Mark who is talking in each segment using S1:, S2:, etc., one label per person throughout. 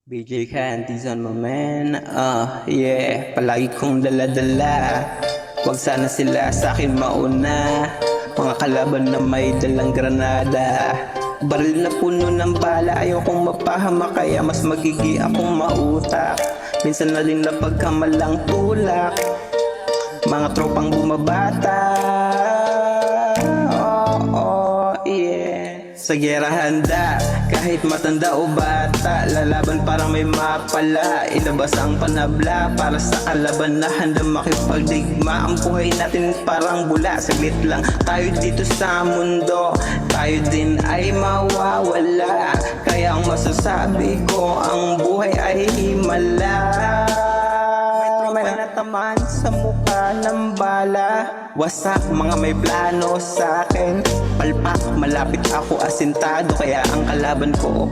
S1: BJ Candies on my man, yeah, palagi kong dala-dala. Huwag sana sila sa akin mauna, mga kalaban na may dalang granada. Baril na puno ng bala, ayokong mapahama, kaya mas magigi akong mautak. Minsan na din na pagkamalang tulak, mga tropang bumabata. Sa gera handa, kahit matanda o bata, lalaban parang may mapala. Ilabas ang panabla para sa kalaban na handa makipagdigma. Ang buhay natin parang bula, saglit lang tayo dito sa mundo, tayo din ay mawawala. Kaya ang masasabi ko, ang buhay ay himala. May natamaan sa mukha ng bala, wasak mga may plano sa akin. Palpak, malapit ako asintado, kaya ang kalaban ko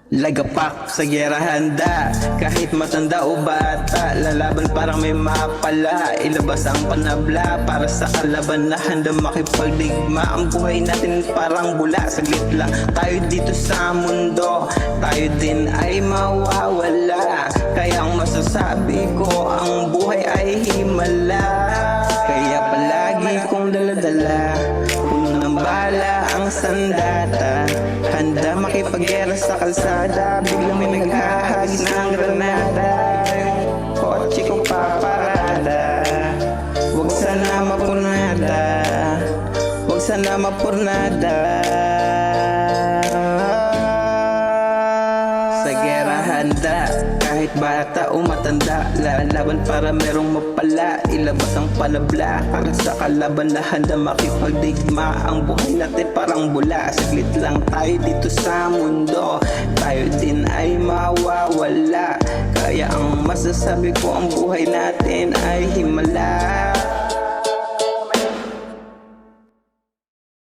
S1: lagapak. Sa gera handa, kahit matanda o bata, lalaban parang may mapala. Ilabas ang panabla para sa kalaban na handa makipagdigma. Ang buhay natin parang bula, saglit lang tayo dito sa mundo, tayo din ay mawawala. Kaya ang masasabi ko, ang buhay ay himala. Kaya palagi kong daladala, puno ng bala ang sandata, handa makipaggera sa kalsada. Biglang may naghahagis ng granada, kotse kong paparada. Huwag sana mapurnada, huwag sana mapurnada. Sa gera handa, kahit bata o matanda, lalaban para merong mapala. Ilabas ang panabla para sa kalaban na handa makipagdigma. Ang buhay natin parang bula, saglit lang tayo dito sa mundo, tayo din ay mawawala. Kaya ang masasabi ko, ang buhay natin ay himala.